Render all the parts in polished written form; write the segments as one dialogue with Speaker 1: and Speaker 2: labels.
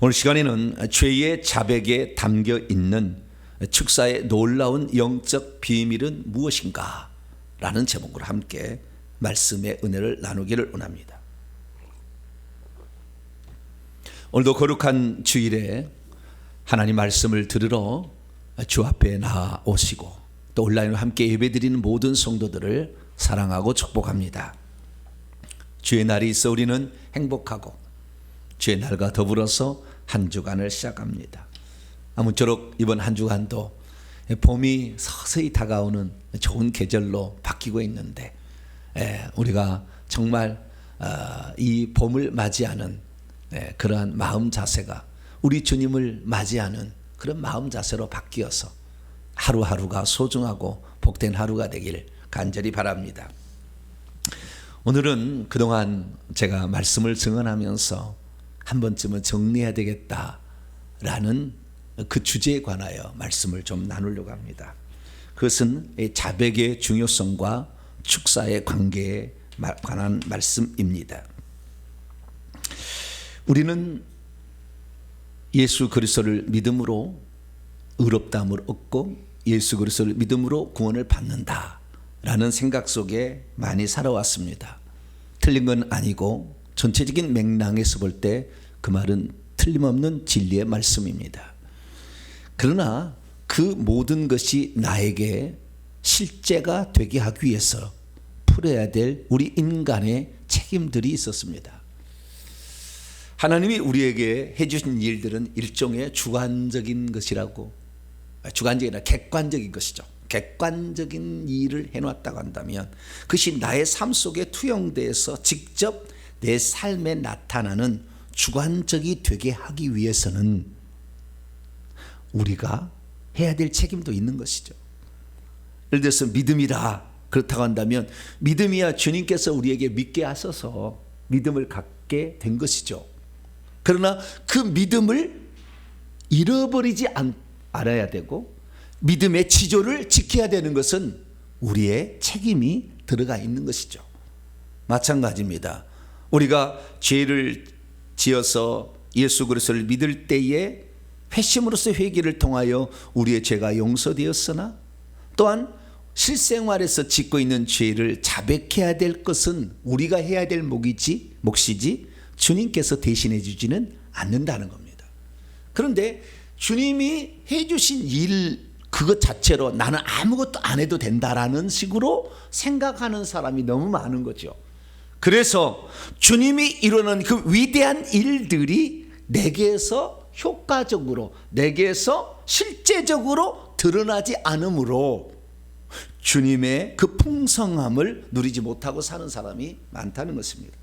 Speaker 1: 오늘 시간에는 죄의 자백에 담겨 있는 축사의 놀라운 영적 비밀은 무엇인가? 라는 제목으로 함께 말씀의 은혜를 나누기를 원합니다. 오늘도 거룩한 주일에 하나님 말씀을 들으러 주 앞에 나오시고 또 온라인으로 함께 예배드리는 모든 성도들을 사랑하고 축복합니다. 주의 날이 있어 우리는 행복하고 주의 날과 더불어서 한 주간을 시작합니다. 아무쪼록 이번 한 주간도 봄이 서서히 다가오는 좋은 계절로 바뀌고 있는데 우리가 정말 이 봄을 맞이하는 그러한 마음 자세가 우리 주님을 맞이하는 그런 마음 자세로 바뀌어서 하루하루가 소중하고 복된 하루가 되길 간절히 바랍니다. 오늘은 그동안 제가 말씀을 증언하면서 한 번쯤은 정리해야 되겠다라는 그 주제에 관하여 말씀을 좀 나누려고 합니다. 그것은 자백의 중요성과 축사의 관계에 관한 말씀입니다. 우리는 예수 그리스도를 믿음으로 의롭다함을 얻고 예수 그리스도를 믿음으로 구원을 받는다라는 생각 속에 많이 살아왔습니다. 틀린 건 아니고 전체적인 맥락에서 볼 때 그 말은 틀림없는 진리의 말씀입니다. 그러나 그 모든 것이 나에게 실제가 되게 하기 위해서 풀어야 될 우리 인간의 책임들이 있었습니다. 하나님이 우리에게 해주신 일들은 일종의 주관적인 것이라고, 주관적이 아니라 객관적인 것이죠. 객관적인 일을 해놨다고 한다면 그것이 나의 삶 속에 투영돼서 직접 내 삶에 나타나는 주관적이 되게 하기 위해서는 우리가 해야 될 책임도 있는 것이죠. 예를 들어서 믿음이라 그렇다고 한다면 믿음이야 주님께서 우리에게 믿게 하셔서 믿음을 갖게 된 것이죠. 그러나 그 믿음을 잃어버리지 않아야 되고 믿음의 지조를 지켜야 되는 것은 우리의 책임이 들어가 있는 것이죠. 마찬가지입니다. 우리가 죄를 지어서 예수 그리스도를 믿을 때에 회심으로서 회개를 통하여 우리의 죄가 용서되었으나 또한 실생활에서 짓고 있는 죄를 자백해야 될 것은 우리가 해야 될 몫이지 주님께서 대신해 주지는 않는다는 겁니다. 그런데 주님이 해주신 일 그것 자체로 나는 아무것도 안 해도 된다라는 식으로 생각하는 사람이 너무 많은 거죠. 그래서 주님이 이루는 그 위대한 일들이 내게서 효과적으로, 내게서 실제적으로 드러나지 않으므로 주님의 그 풍성함을 누리지 못하고 사는 사람이 많다는 것입니다.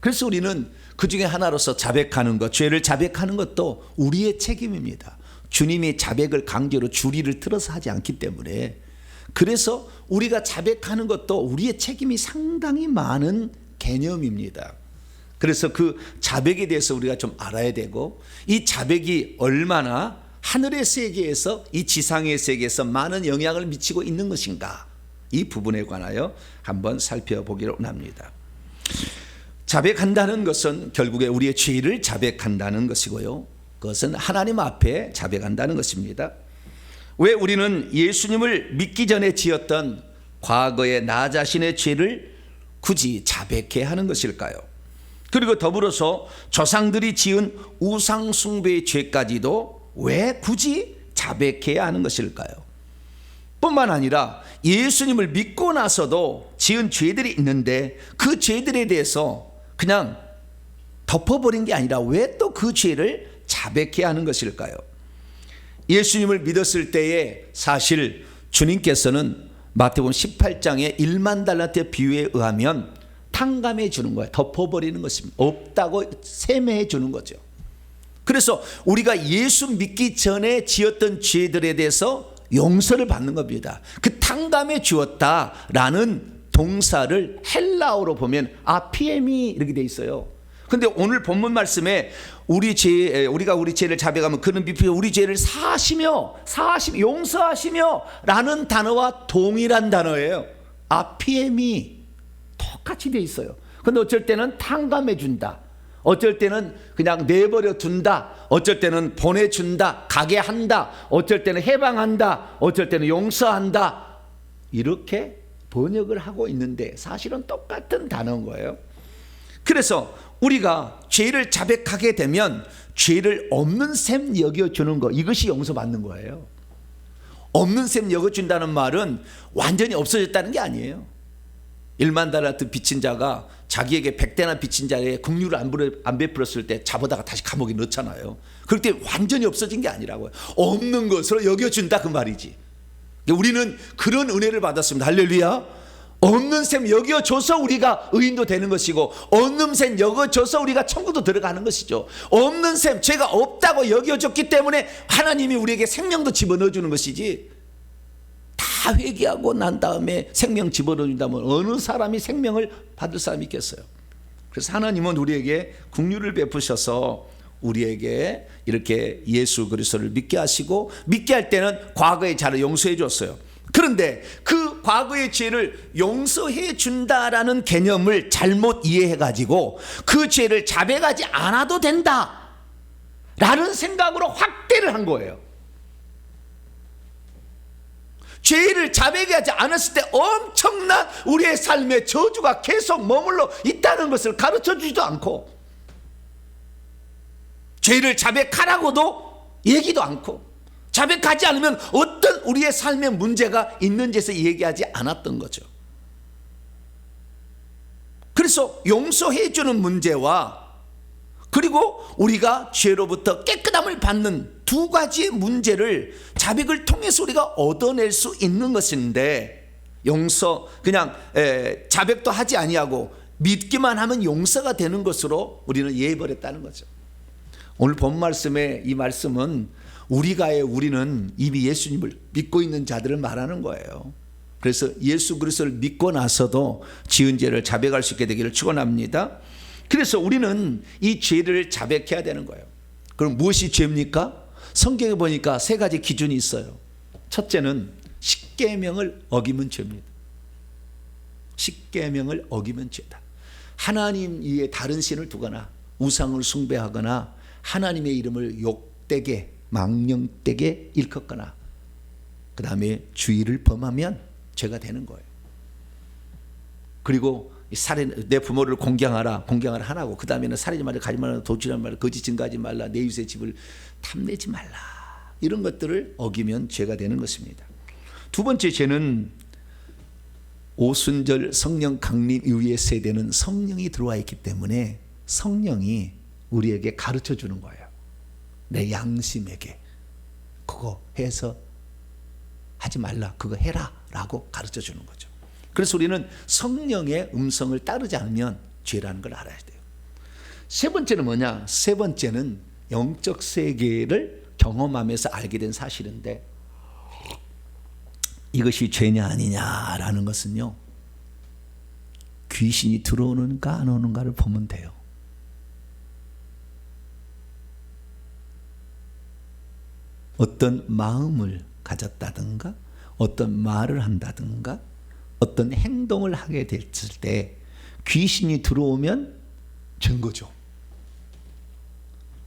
Speaker 1: 그래서 우리는 그 중에 하나로서 자백하는 것, 죄를 자백하는 것도 우리의 책임입니다. 주님이 자백을 강제로 주리를 틀어서 하지 않기 때문에 그래서 우리가 자백하는 것도 우리의 책임이 상당히 많은 개념입니다. 그래서 그 자백에 대해서 우리가 좀 알아야 되고 이 자백이 얼마나 하늘의 세계에서 이 지상의 세계에서 많은 영향을 미치고 있는 것인가 이 부분에 관하여 한번 살펴보기를 원합니다. 자백한다는 것은 결국에 우리의 죄를 자백한다는 것이고요. 그것은 하나님 앞에 자백한다는 것입니다. 왜 우리는 예수님을 믿기 전에 지었던 과거의 나 자신의 죄를 굳이 자백해야 하는 것일까요? 그리고 더불어서 조상들이 지은 우상 숭배의 죄까지도 왜 굳이 자백해야 하는 것일까요? 뿐만 아니라 예수님을 믿고 나서도 지은 죄들이 있는데 그 죄들에 대해서 그냥 덮어버린 게 아니라 왜 또 그 죄를 자백해야 하는 것일까요? 예수님을 믿었을 때에 사실 주님께서는 마태복음 18장의 1만 달란트의 비유에 의하면 탕감해 주는 거예요. 덮어버리는 것입니다. 없다고 세매해 주는 거죠. 그래서 우리가 예수 믿기 전에 지었던 죄들에 대해서 용서를 받는 겁니다. 그 탕감해 주었다라는 동사를 헬라어로 보면 아피에미 이렇게 돼 있어요. 근데 오늘 본문 말씀에 우리가 우리 죄를 자백하면 그는 미쁘게 우리 죄를 사하시며 용서하시며 라는 단어와 동일한 단어예요. 아피에미 똑같이 돼 있어요. 근데 어쩔 때는 탕감해 준다, 어쩔 때는 그냥 내버려 둔다, 어쩔 때는 보내준다, 가게 한다, 어쩔 때는 해방한다, 어쩔 때는 용서한다, 이렇게 번역을 하고 있는데 사실은 똑같은 단어인 거예요. 그래서 우리가 죄를 자백하게 되면 죄를 없는 셈 여겨주는 거, 이것이 용서받는 거예요. 없는 셈 여겨준다는 말은 완전히 없어졌다는 게 아니에요. 1만 달란트 빚진 자가 자기에게 100대나 빚진 자에 긍휼을 안 베풀었을 때 잡아다가 다시 감옥에 넣잖아요. 그럴 때 완전히 없어진 게 아니라고요. 없는 것으로 여겨준다 그 말이지. 우리는 그런 은혜를 받았습니다. 할렐루야. 없는 셈 여겨줘서 우리가 의인도 되는 것이고, 없는 셈 여겨줘서 우리가 천국도 들어가는 것이죠. 없는 셈, 죄가 없다고 여겨줬기 때문에 하나님이 우리에게 생명도 집어넣어주는 것이지, 다 회개하고 난 다음에 생명 집어넣어준다면 어느 사람이 생명을 받을 사람이 있겠어요. 그래서 하나님은 우리에게 긍휼을 베푸셔서 우리에게 이렇게 예수 그리스도를 믿게 하시고, 믿게 할 때는 과거의 죄를 용서해 줬어요. 그런데 그 과거의 죄를 용서해 준다라는 개념을 잘못 이해해 가지고 그 죄를 자백하지 않아도 된다 라는 생각으로 확대를 한 거예요. 죄를 자백하지 않았을 때 엄청난 우리의 삶의 저주가 계속 머물러 있다는 것을 가르쳐 주지도 않고, 죄를 자백하라고도 얘기도 않고, 자백하지 않으면 어떤 우리의 삶의 문제가 있는지에서 얘기하지 않았던 거죠. 그래서 용서해 주는 문제와 그리고 우리가 죄로부터 깨끗함을 받는 두 가지의 문제를 자백을 통해서 우리가 얻어낼 수 있는 것인데, 용서 그냥 자백도 하지 아니하고 믿기만 하면 용서가 되는 것으로 우리는 이해해버렸다는 거죠. 오늘 본 말씀의 이 말씀은 우리는 이미 예수님을 믿고 있는 자들을 말하는 거예요. 그래서 예수 그리스도를 믿고 나서도 지은 죄를 자백할 수 있게 되기를 축원합니다. 그래서 우리는 이 죄를 자백해야 되는 거예요. 그럼 무엇이 죄입니까? 성경에 보니까 세 가지 기준이 있어요. 첫째는 십계명을 어기면 죄입니다. 십계명을 어기면 죄다. 하나님 위에 다른 신을 두거나 우상을 숭배하거나 하나님의 이름을 욕되게 망령되게 일컫거나 그 다음에 주의를 범하면 죄가 되는 거예요. 그리고 살인, 내 부모를 공경하라 하라고, 그 다음에는 살인하지 말라, 가지 말라, 도주하지 말라, 거짓 증거하지 말라, 내 이웃의 집을 탐내지 말라, 이런 것들을 어기면 죄가 되는 것입니다. 두 번째 죄는 오순절 성령 강림 이후의 세대는 성령이 들어와 있기 때문에 성령이 우리에게 가르쳐 주는 거예요. 내 양심에게 그거 해서 하지 말라, 그거 해라 라고 가르쳐 주는 거죠. 그래서 우리는 성령의 음성을 따르지 않으면 죄라는 걸 알아야 돼요. 세 번째는 뭐냐? 세 번째는 영적 세계를 경험하면서 알게 된 사실인데, 이것이 죄냐 아니냐라는 것은요, 귀신이 들어오는가 안 오는가를 보면 돼요. 어떤 마음을 가졌다든가 어떤 말을 한다든가 어떤 행동을 하게 됐을 때 귀신이 들어오면 죄인 거죠.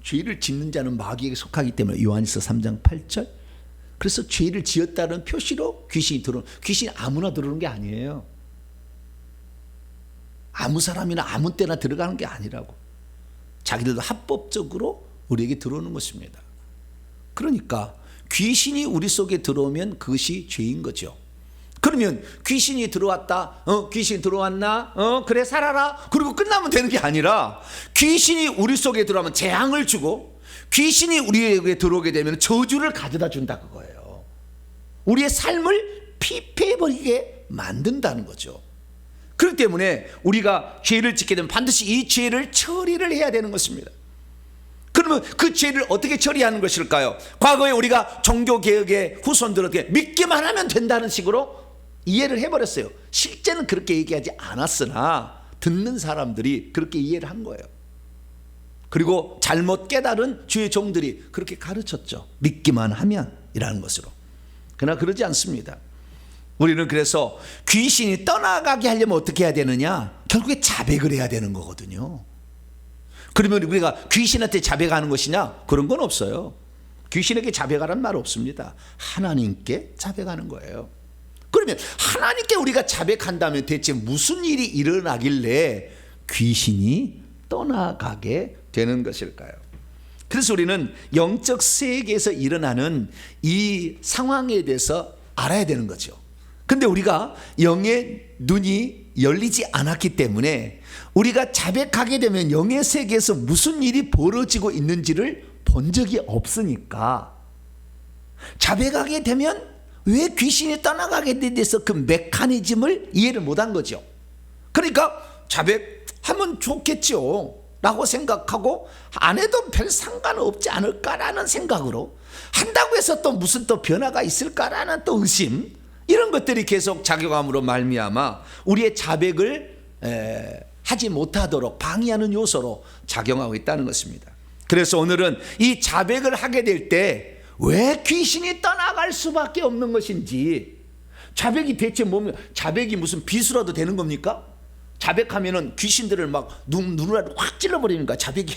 Speaker 1: 죄를 짓는 자는 마귀에게 속하기 때문에 요한일서 3장 8절. 그래서 죄를 지었다는 표시로 귀신이 들어오는, 귀신이 아무나 들어오는 게 아니에요. 아무 사람이나 아무 때나 들어가는 게 아니라고. 자기들도 합법적으로 우리에게 들어오는 것입니다. 그러니까 귀신이 우리 속에 들어오면 그것이 죄인 거죠. 그러면 귀신이 들어왔다, 귀신이 들어왔나, 그래 살아라, 그리고 끝나면 되는 게 아니라, 귀신이 우리 속에 들어오면 재앙을 주고, 귀신이 우리에게 들어오게 되면 저주를 가져다 준다 그거예요. 우리의 삶을 피폐해버리게 만든다는 거죠. 그렇기 때문에 우리가 죄를 짓게 되면 반드시 이 죄를 처리를 해야 되는 것입니다. 그러면 그 죄를 어떻게 처리하는 것일까요? 과거에 우리가 종교개혁의 후손들에게 믿기만 하면 된다는 식으로 이해를 해버렸어요. 실제는 그렇게 얘기하지 않았으나 듣는 사람들이 그렇게 이해를 한 거예요. 그리고 잘못 깨달은 주의 종들이 그렇게 가르쳤죠. 믿기만 하면 이라는 것으로. 그러나 그러지 않습니다. 우리는 그래서 귀신이 떠나가게 하려면 어떻게 해야 되느냐? 결국에 자백을 해야 되는 거거든요. 그러면 우리가 귀신한테 자백하는 것이냐? 그런 건 없어요. 귀신에게 자백하라는 말 없습니다. 하나님께 자백하는 거예요. 그러면 하나님께 우리가 자백한다면 대체 무슨 일이 일어나길래 귀신이 떠나가게 되는 것일까요? 그래서 우리는 영적 세계에서 일어나는 이 상황에 대해서 알아야 되는 거죠. 근데 우리가 영의 눈이 열리지 않았기 때문에 우리가 자백하게 되면 영의 세계에서 무슨 일이 벌어지고 있는지를 본 적이 없으니까 자백하게 되면 왜 귀신이 떠나가게 된 데서 그 메커니즘을 이해를 못한 거죠. 그러니까 자백하면 좋겠죠 라고 생각하고 안 해도 별 상관없지 않을까라는 생각으로 한다고 해서 또 무슨 또 변화가 있을까라는 또 의심, 이런 것들이 계속 작용함으로 말미암아 우리의 자백을 하지 못하도록 방해하는 요소로 작용하고 있다는 것입니다. 그래서 오늘은 이 자백을 하게 될 때 왜 귀신이 떠나갈 수밖에 없는 것인지, 자백이 대체 뭐면, 자백이 무슨 비수라도 되는 겁니까? 자백하면은 귀신들을 막 눈을 확 찔러버리니까 자백이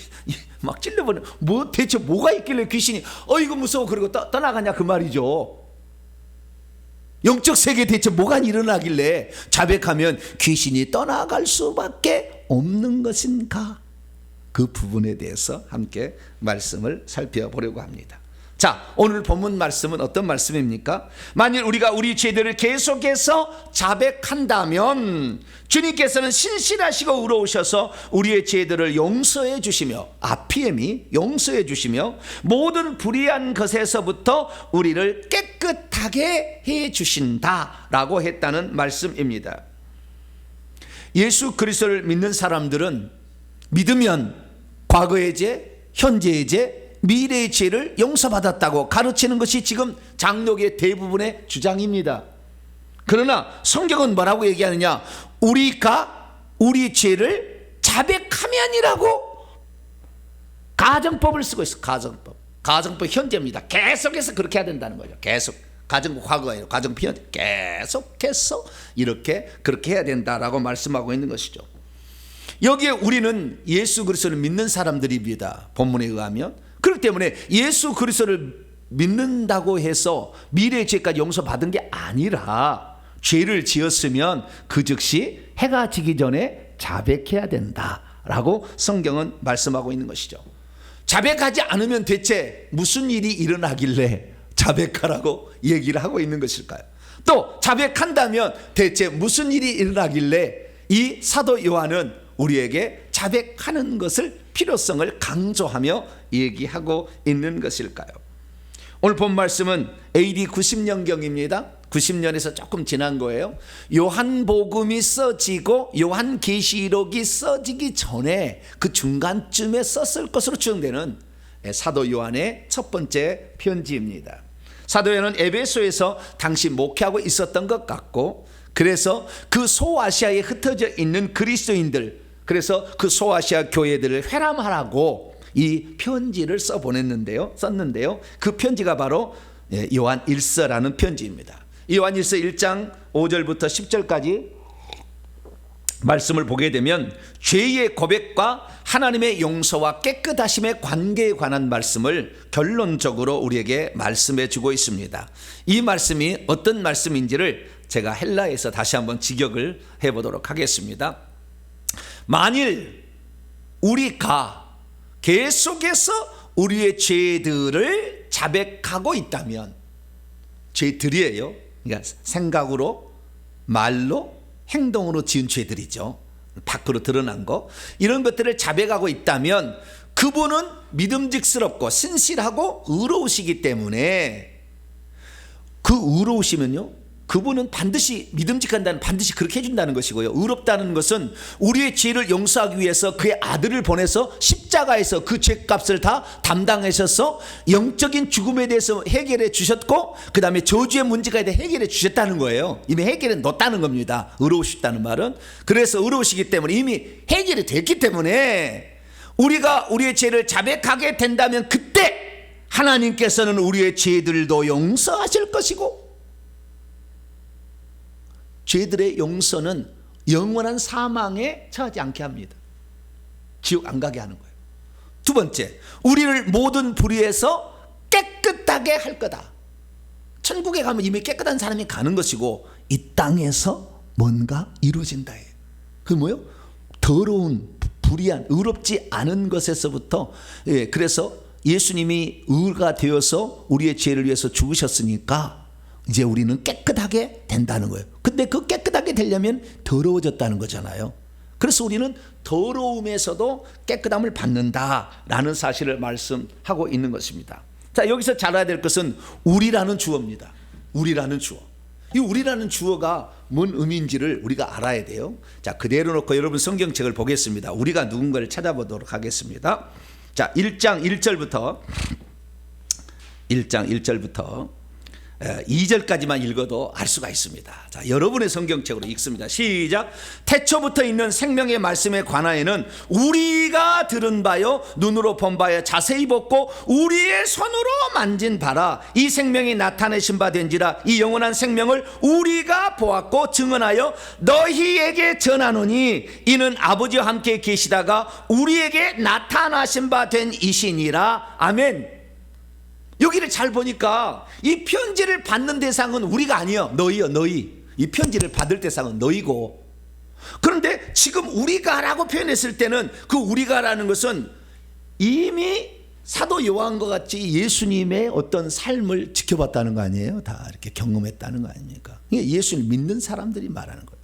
Speaker 1: 막 찔러버리는, 뭐 대체 뭐가 있길래 귀신이 이거 무서워 그리고 떠나가냐 그 말이죠. 영적 세계에 대체 뭐가 일어나길래 자백하면 귀신이 떠나갈 수밖에 없는 것인가? 그 부분에 대해서 함께 말씀을 살펴보려고 합니다. 자, 오늘 본문 말씀은 어떤 말씀입니까? 만일 우리가 우리 죄들을 계속해서 자백한다면 주님께서는 신실하시고 의로우셔서 우리의 죄들을 용서해 주시며, 아피엠이 용서해 주시며 모든 불의한 것에서부터 우리를 깨끗하게 해 주신다라고 했다는 말씀입니다. 예수 그리스도를 믿는 사람들은 믿으면 과거의 죄, 현재의 죄, 미래의 죄를 용서받았다고 가르치는 것이 지금 장로교의 대부분의 주장입니다. 그러나 성경은 뭐라고 얘기하느냐? 우리가 우리 죄를 자백하면이라고 가정법을 쓰고 있어. 가정법 현재입니다. 계속해서 그렇게 해야 된다는 거죠. 계속. 가정법 과거예요. 가정법 현재. 계속해서 이렇게 그렇게 해야 된다라고 말씀하고 있는 것이죠. 여기에 우리는 예수 그리스도를 믿는 사람들입니다. 본문에 의하면. 그렇기 때문에 예수 그리스도를 믿는다고 해서 미래의 죄까지 용서받은 게 아니라 죄를 지었으면 그 즉시 해가 지기 전에 자백해야 된다라고 성경은 말씀하고 있는 것이죠. 자백하지 않으면 대체 무슨 일이 일어나길래 자백하라고 얘기를 하고 있는 것일까요? 또 자백한다면 대체 무슨 일이 일어나길래 이 사도 요한은 우리에게 자백하는 것을 필요성을 강조하며 얘기하고 있는 것일까요? 오늘 본 말씀은 AD 90년경입니다. 90년에서 조금 지난 거예요. 요한복음이 써지고 요한계시록이 써지기 전에 그 중간쯤에 썼을 것으로 추정되는 사도 요한의 첫 번째 편지입니다. 사도 요한은 에베소에서 당시 목회하고 있었던 것 같고, 그래서 그 소아시아에 흩어져 있는 그리스도인들, 그래서 그 소아시아 교회들을 회람하라고 이 편지를 썼는데요. 그 편지가 바로 요한 1서라는 편지입니다. 요한 1서 1장 5절부터 10절까지 말씀을 보게 되면 죄의 고백과 하나님의 용서와 깨끗하심의 관계에 관한 말씀을 결론적으로 우리에게 말씀해 주고 있습니다. 이 말씀이 어떤 말씀인지를 제가 헬라에서 다시 한번 직역을 해보도록 하겠습니다. 만일 우리가 계속해서 우리의 죄들을 자백하고 있다면, 죄들이에요. 그러니까 생각으로, 말로, 행동으로 지은 죄들이죠. 밖으로 드러난 거, 이런 것들을 자백하고 있다면 그분은 믿음직스럽고 신실하고 의로우시기 때문에, 그 의로우시면요, 그분은 반드시 믿음직한다는, 반드시 그렇게 해준다는 것이고요. 의롭다는 것은 우리의 죄를 용서하기 위해서 그의 아들을 보내서 십자가에서 그 죄값을 다 담당하셔서 영적인 죽음에 대해서 해결해 주셨고, 그 다음에 저주의 문제까지 대해 해결해 주셨다는 거예요. 이미 해결해 놓았다는 겁니다. 의로우시다는 말은. 그래서 의로우시기 때문에, 이미 해결이 됐기 때문에 우리가 우리의 죄를 자백하게 된다면 그때 하나님께서는 우리의 죄들도 용서하실 것이고, 죄들의 용서는 영원한 사망에 처하지 않게 합니다. 지옥 안 가게 하는 거예요. 두 번째, 우리를 모든 불의에서 깨끗하게 할 거다. 천국에 가면 이미 깨끗한 사람이 가는 것이고 이 땅에서 뭔가 이루어진다. 그 뭐요? 더러운, 불의한, 의롭지 않은 것에서부터, 그래서 예수님이 의가 되어서 우리의 죄를 위해서 죽으셨으니까 이제 우리는 깨끗하게 된다는 거예요. 근데 그 깨끗하게 되려면 더러워졌다는 거잖아요. 그래서 우리는 더러움에서도 깨끗함을 받는다라는 사실을 말씀하고 있는 것입니다. 자, 여기서 잘 알아야 될 것은 우리라는 주어입니다. 우리라는 주어. 이 우리라는 주어가 뭔 의미인지를 우리가 알아야 돼요. 자, 그대로 놓고 여러분 성경책을 보겠습니다. 우리가 누군가를 찾아보도록 하겠습니다. 자, 1장 1절부터 2절까지만 읽어도 알 수가 있습니다. 자, 여러분의 성경책으로 읽습니다. 시작. 태초부터 있는 생명의 말씀에 관하여는 우리가 들은 바요 눈으로 본 바요 자세히 보고 우리의 손으로 만진 바라. 이 생명이 나타내신 바 된지라. 이 영원한 생명을 우리가 보았고 증언하여 너희에게 전하노니 이는 아버지와 함께 계시다가 우리에게 나타나신 바 된 이시니라. 아멘. 여기를 잘 보니까 이 편지를 받는 대상은 우리가 아니요, 너희요, 너희. 이 편지를 받을 대상은 너희고, 그런데 지금 우리가라고 표현했을 때는 그 우리가라는 것은 이미 사도 요한과 같이 예수님의 어떤 삶을 지켜봤다는 거 아니에요? 다 이렇게 경험했다는 거 아닙니까? 예수를 믿는 사람들이 말하는 거예요.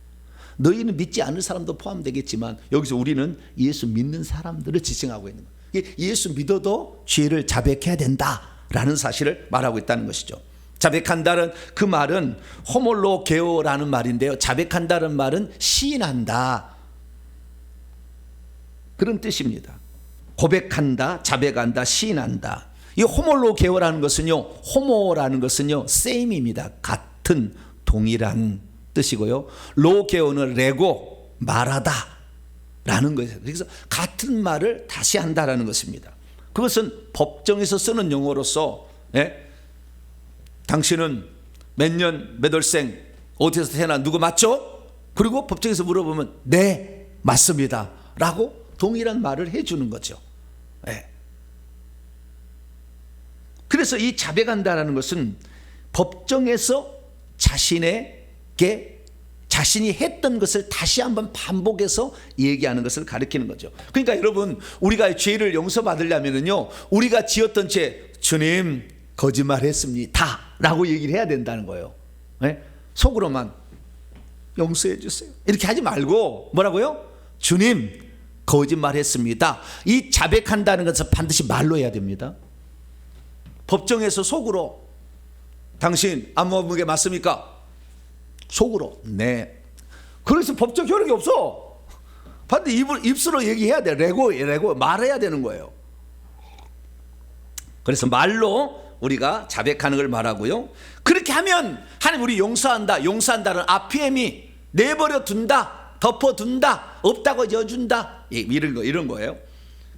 Speaker 1: 너희는 믿지 않을 사람도 포함되겠지만 여기서 우리는 예수 믿는 사람들을 지칭하고 있는 거예요. 예수 믿어도 죄를 자백해야 된다 라는 사실을 말하고 있다는 것이죠. 자백한다는 그 말은 호몰로게오라는 말인데요, 자백한다는 말은 시인한다 그런 뜻입니다. 고백한다, 자백한다, 시인한다. 이 호몰로게오라는 것은요, 호모라는 것은요 same입니다. 같은, 동일한 뜻이고요, 로게오는 레고, 말하다 라는 것이에요. 그래서 같은 말을 다시 한다라는 것입니다. 그것은 법정에서 쓰는 용어로서, 당신은 몇 년 몇 월생 어디서 태어나 누구 맞죠? 그리고 법정에서 물어보면 네 맞습니다 라고 동일한 말을 해주는 거죠. 그래서 이 자백한다라는 것은 법정에서 자신이 했던 것을 다시 한번 반복해서 얘기하는 것을 가리키는 거죠. 그러니까 여러분, 우리가 죄를 용서받으려면요, 우리가 지었던 죄, 주님 거짓말했습니다 라고 얘기를 해야 된다는 거예요. 속으로만 용서해 주세요 이렇게 하지 말고 뭐라고요? 주님 거짓말했습니다. 이 자백한다는 것은 반드시 말로 해야 됩니다. 법정에서 속으로 당신 안모무게 맞습니까? 속으로 네. 그래서 법적 효력이 없어. 반드시 입술로 얘기해야 돼. 레고 말해야 되는 거예요. 그래서 말로 우리가 자백하는 걸 말하고요, 그렇게 하면 하나님 우리 용서한다는 RPM이 내버려 둔다, 덮어둔다, 없다고 여준다, 이런 거예요.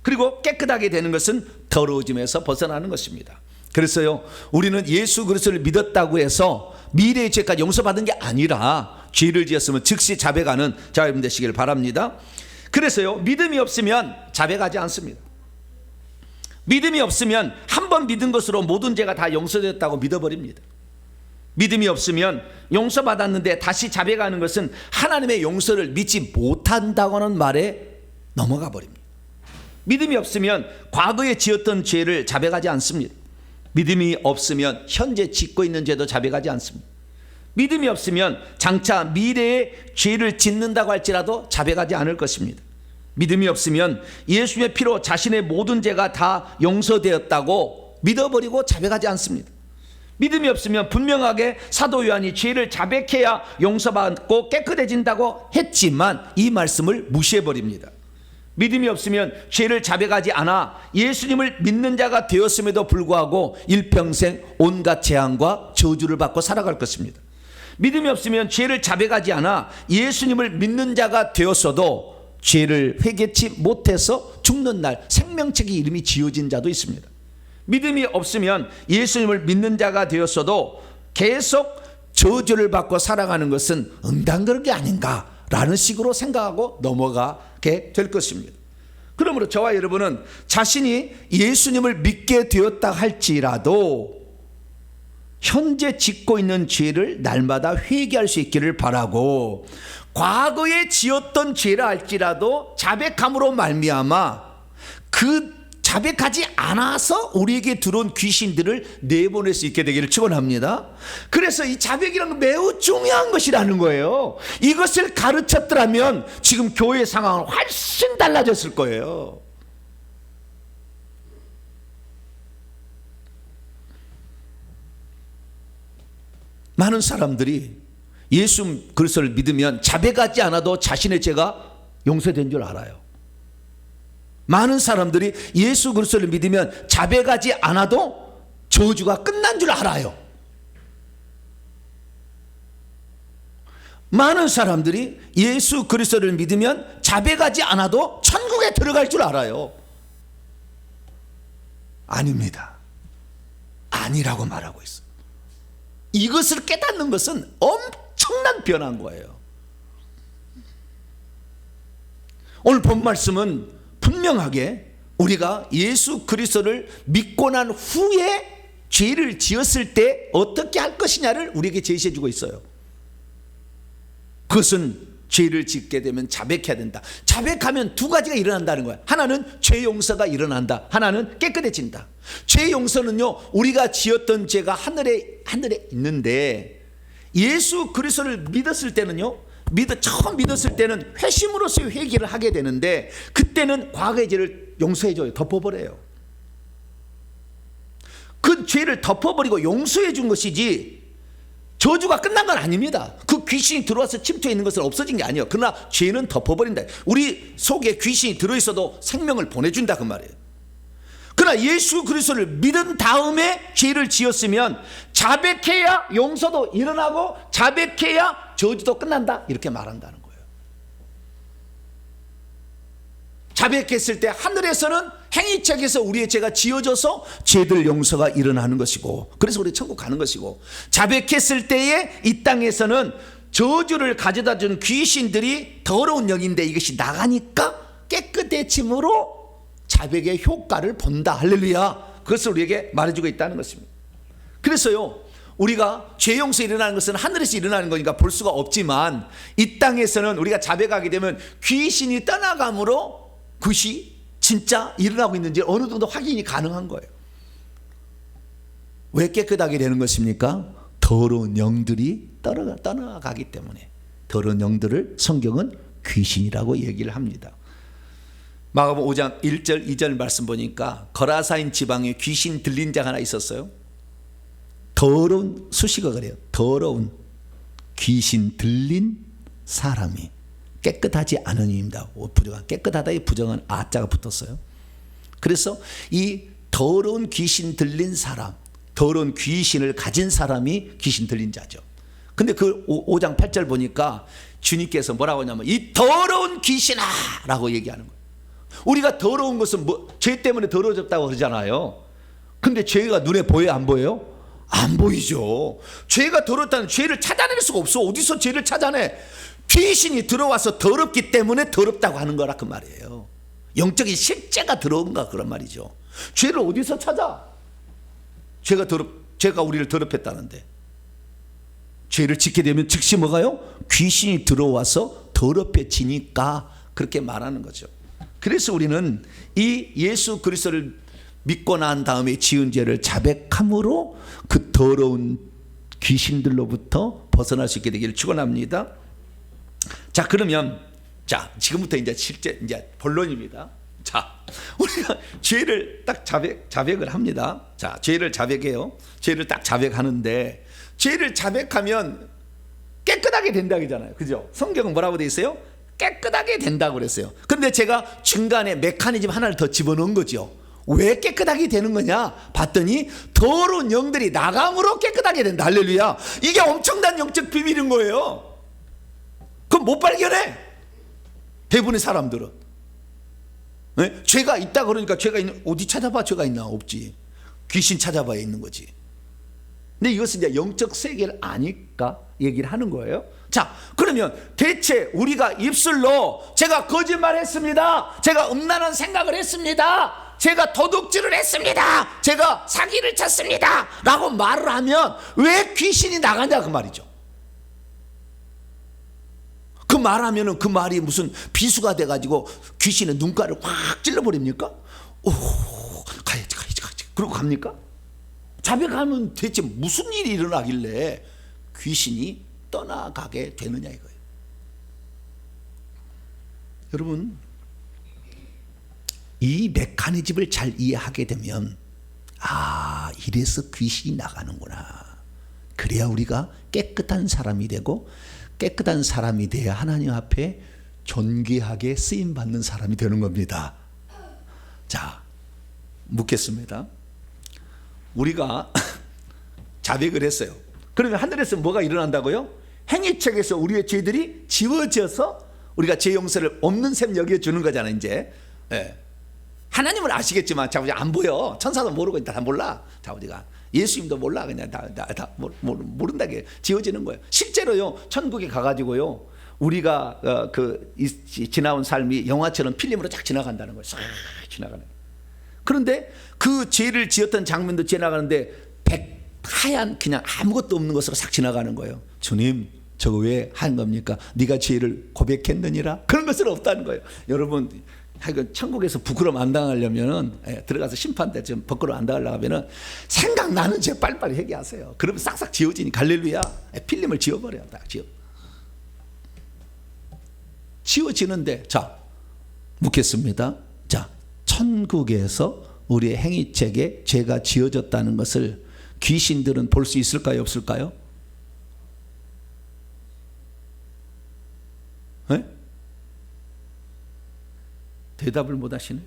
Speaker 1: 그리고 깨끗하게 되는 것은 더러워짐에서 벗어나는 것입니다. 그래서요, 우리는 예수 그리스도를 믿었다고 해서 미래의 죄까지 용서받은 게 아니라 죄를 지었으면 즉시 자백하는 자 여러분 되시길 바랍니다. 그래서요, 믿음이 없으면 자백하지 않습니다. 믿음이 없으면 한 번 믿은 것으로 모든 죄가 다 용서되었다고 믿어버립니다. 믿음이 없으면 용서받았는데 다시 자백하는 것은 하나님의 용서를 믿지 못한다고는 말에 넘어가 버립니다. 믿음이 없으면 과거에 지었던 죄를 자백하지 않습니다. 믿음이 없으면 현재 짓고 있는 죄도 자백하지 않습니다. 믿음이 없으면 장차 미래에 죄를 짓는다고 할지라도 자백하지 않을 것입니다. 믿음이 없으면 예수의 피로 자신의 모든 죄가 다 용서되었다고 믿어버리고 자백하지 않습니다. 믿음이 없으면 분명하게 사도 요한이 죄를 자백해야 용서받고 깨끗해진다고 했지만 이 말씀을 무시해버립니다. 믿음이 없으면 죄를 자백하지 않아 예수님을 믿는 자가 되었음에도 불구하고 일평생 온갖 재앙과 저주를 받고 살아갈 것입니다. 믿음이 없으면 죄를 자백하지 않아 예수님을 믿는 자가 되었어도 죄를 회개치 못해서 죽는 날 생명책의 이름이 지어진 자도 있습니다. 믿음이 없으면 예수님을 믿는 자가 되었어도 계속 저주를 받고 살아가는 것은 응당 그런 게 아닌가라는 식으로 생각하고 넘어가게 될 것입니다. 그러므로 저와 여러분은 자신이 예수님을 믿게 되었다 할지라도 현재 짓고 있는 죄를 날마다 회개할 수 있기를 바라고, 과거에 지었던 죄라 할지라도 자백함으로 말미암아 그 자백하지 않아서 우리에게 들어온 귀신들을 내보낼 수 있게 되기를 축원합니다. 그래서 이 자백이라는 건 매우 중요한 것이라는 거예요. 이것을 가르쳤더라면 지금 교회 상황은 훨씬 달라졌을 거예요. 많은 사람들이 예수 그리스도를 믿으면 자백하지 않아도 자신의 죄가 용서된 줄 알아요. 많은 사람들이 예수 그리스도를 믿으면 자백하지 않아도 저주가 끝난 줄 알아요. 많은 사람들이 예수 그리스도를 믿으면 자백하지 않아도 천국에 들어갈 줄 알아요. 아닙니다. 아니라고 말하고 있어요. 이것을 깨닫는 것은 엄청난 변화인 거예요. 오늘 본 말씀은 분명하게 우리가 예수 그리스도를 믿고 난 후에 죄를 지었을 때 어떻게 할 것이냐를 우리에게 제시해 주고 있어요. 그것은 죄를 짓게 되면 자백해야 된다. 자백하면 두 가지가 일어난다는 거야. 하나는 죄 용서가 일어난다. 하나는 깨끗해진다. 죄 용서는요, 우리가 지었던 죄가 하늘에 있는데 예수 그리스도를 믿었을 때는요, 처음 믿었을 때는 회심으로서의 회개를 하게 되는데 그때는 과거의 죄를 용서해줘요. 덮어버려요. 그 죄를 덮어버리고 용서해 준 것이지 저주가 끝난 건 아닙니다. 그 귀신이 들어와서 침투해 있는 것은 없어진 게 아니에요. 그러나 죄는 덮어버린다. 우리 속에 귀신이 들어있어도 생명을 보내준다 그 말이에요. 그러나 예수 그리스도를 믿은 다음에 죄를 지었으면 자백해야 용서도 일어나고 자백해야 저주도 끝난다 이렇게 말한다는 거예요. 자백했을 때 하늘에서는 행위책에서 우리의 죄가 지어져서 죄들 용서가 일어나는 것이고, 그래서 우리 천국 가는 것이고, 자백했을 때에 이 땅에서는 저주를 가져다 준 귀신들이 더러운 영인데 이것이 나가니까 깨끗해짐으로 자백의 효과를 본다. 할렐루야. 그것을 우리에게 말해주고 있다는 것입니다. 그래서요, 우리가 죄 용서 일어나는 것은 하늘에서 일어나는 거니까 볼 수가 없지만 이 땅에서는 우리가 자백하게 되면 귀신이 떠나감으로 그것이 진짜 일어나고 있는지 어느 정도 확인이 가능한 거예요. 왜 깨끗하게 되는 것입니까? 더러운 영들이 떠나가기 때문에. 더러운 영들을 성경은 귀신이라고 얘기를 합니다. 마가복음 5장 1절 2절 말씀 보니까 거라사인 지방에 귀신 들린 자가 하나 있었어요. 더러운, 수식어 그래요. 더러운 귀신 들린 사람이, 깨끗하지 않은 입니다. 부정한, 깨끗하다의 부정한 아자가 붙었어요. 그래서 이 더러운 귀신 들린 사람, 더러운 귀신을 가진 사람이 귀신 들린 자죠. 근데 그 5장 8절 보니까 주님께서 뭐라고 하냐면 이 더러운 귀신아 라고 얘기하는 거예요. 우리가 더러운 것은 죄 때문에 더러워졌다고 그러잖아요. 근데 죄가 눈에 보여요, 안 보여요? 안 보이죠. 죄가 더럽다는 죄를 찾아낼 수가 없어. 어디서 죄를 찾아내? 귀신이 들어와서 더럽기 때문에 더럽다고 하는 거라 그 말이에요. 영적인 실제가 들어온가 그런 말이죠. 죄를 어디서 찾아? 죄가 우리를 더럽혔다는데, 죄를 짓게 되면 즉시 뭐가요? 귀신이 들어와서 더럽혀지니까 그렇게 말하는 거죠. 그래서 우리는 이 예수 그리스도를 믿고 난 다음에 지은 죄를 자백함으로 그 더러운 귀신들로부터 벗어날 수 있게 되기를 축원합니다. 자, 그러면 지금부터 이제 본론입니다. 자, 우리가 죄를 딱 자백을 합니다. 자, 죄를 자백해요. 죄를 딱 자백하는데 죄를 자백하면 깨끗하게 된다고 하잖아요. 그죠? 성경은 뭐라고 되어 있어요? 깨끗하게 된다고 그랬어요. 근데 제가 중간에 메커니즘 하나를 더 집어넣은 거죠. 왜 깨끗하게 되는 거냐 봤더니 더러운 영들이 나감으로 깨끗하게 된다. 할렐루야. 이게 엄청난 영적 비밀인 거예요. 그럼 못 발견해, 대부분의 사람들은. 네? 죄가 있다 그러니까 죄가 있는, 어디 찾아봐 죄가 있나? 없지. 귀신 찾아봐야 있는 거지. 근데 이것은 이제 영적 세계를 아니까 얘기를 하는 거예요. 자, 그러면 대체 우리가 입술로 제가 거짓말했습니다, 제가 음란한 생각을 했습니다, 제가 도둑질을 했습니다, 제가 사기를 쳤습니다 라고 말을 하면 왜 귀신이 나가냐 그 말이죠. 그 말하면은 그 말이 무슨 비수가 돼가지고 귀신의 눈가를 확 찔러버립니까? 오, 가야지. 그러고 갑니까? 자백하면 대체 무슨 일이 일어나길래 귀신이 떠나가게 되느냐 이거예요. 여러분, 이 메커니즘을 잘 이해하게 되면 이래서 귀신이 나가는구나. 그래야 우리가 깨끗한 사람이 되고, 깨끗한 사람이 돼야 하나님 앞에 존귀하게 쓰임받는 사람이 되는 겁니다. 자, 묻겠습니다. 우리가 자백을 했어요. 그러면 하늘에서 뭐가 일어난다고요? 행위책에서 우리의 죄들이 지워져서 우리가 죄 용서를 없는 셈 여겨주는 거잖아요. 이제 하나님은 아시겠지만 자, 안 보여. 천사도 모르고 다 몰라. 자, 우리가 예수님도 몰라. 그냥 다 모른다게 지워지는 거예요. 실제로요, 천국에 가가지고요, 우리가 지나온 삶이 영화처럼 필름으로 쫙 지나간다는 거예요. 싹 지나가는 거예요. 그런데 그 죄를 지었던 장면도 지나가는데 하얀 그냥 아무것도 없는 것으로 싹 지나가는 거예요. 주님, 저거 왜 한 겁니까? 네가 죄를 고백했느니라. 그런 것은 없다는 거예요. 여러분, 천국에서 부끄러움 안 당하려면, 들어가서 심판대 좀 부끄러움 안 당하려고 하면은 생각나는 죄 빨리빨리 회개하세요. 그러면 싹싹 지워지니 갈렐루야. 필름을 지워버려요. 다 지워지는데, 자, 묻겠습니다. 자, 천국에서 우리의 행위책에 죄가 지어졌다는 것을 귀신들은 볼 수 있을까요, 없을까요? 네? 대답을 못 하시네.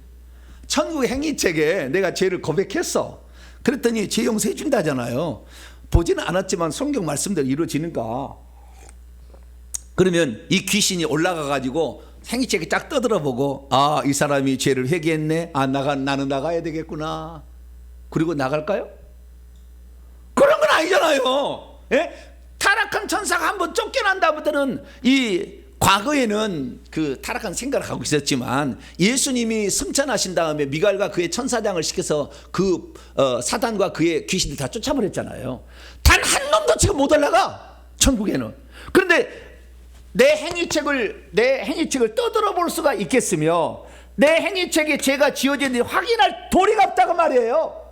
Speaker 1: 천국 행위책에 내가 죄를 고백했어. 그랬더니 죄 용서해 준다잖아요. 보지는 않았지만 성경 말씀대로 이루어지는가? 그러면 이 귀신이 올라가 가지고 행위책에 쫙 떠들어보고, 이 사람이 죄를 회개했네, 나는 나가야 되겠구나, 그리고 나갈까요? 그런 건 아니잖아요. 타락한 천사가 한번 쫓겨난 다음부터는 과거에는 그 타락한 생각을 갖고 있었지만 예수님이 승천하신 다음에 미갈과 그의 천사장을 시켜서 그 사단과 그의 귀신들 다 쫓아버렸잖아요. 단 한 놈도 지금 못 올라가, 천국에는. 그런데 내 행위책을 떠들어 볼 수가 있겠으며, 내 행위책에 죄가 지어졌는지 확인할 도리가 없다고 말이에요.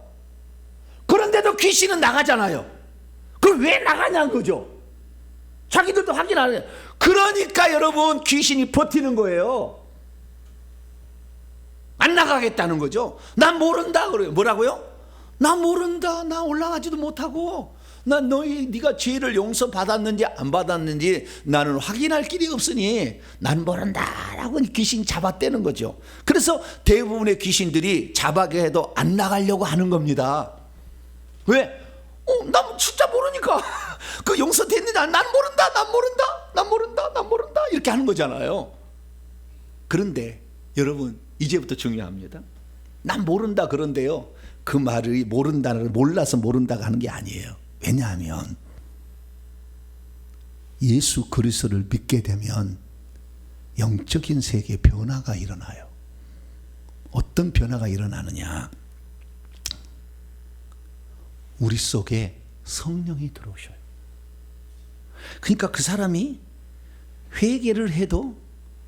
Speaker 1: 그런데도 귀신은 나가잖아요. 그럼 왜 나가냐는 거죠. 자기들도 확인 안 해요. 그러니까 여러분, 귀신이 버티는 거예요. 안 나가겠다는 거죠. 난 모른다 그래요. 뭐라고요? 나 모른다. 나 올라가지도 못하고, 난 네가 죄를 용서받았는지 안 받았는지 나는 확인할 길이 없으니 난 모른다라고 귀신이 잡아떼는 거죠. 그래서 대부분의 귀신들이 잡아게 해도 안 나가려고 하는 겁니다. 왜? 난 진짜 모르니까. 그 용서됐느냐? 난 모른다 이렇게 하는 거잖아요. 그런데 여러분, 이제부터 중요합니다. 난 모른다 그런데요, 그 말이 모른다는, 몰라서 모른다고 하는 게 아니에요. 왜냐하면 예수 그리스도를 믿게 되면 영적인 세계에 변화가 일어나요. 어떤 변화가 일어나느냐? 우리 속에 성령이 들어오셔요. 그러니까 그 사람이 회개를 해도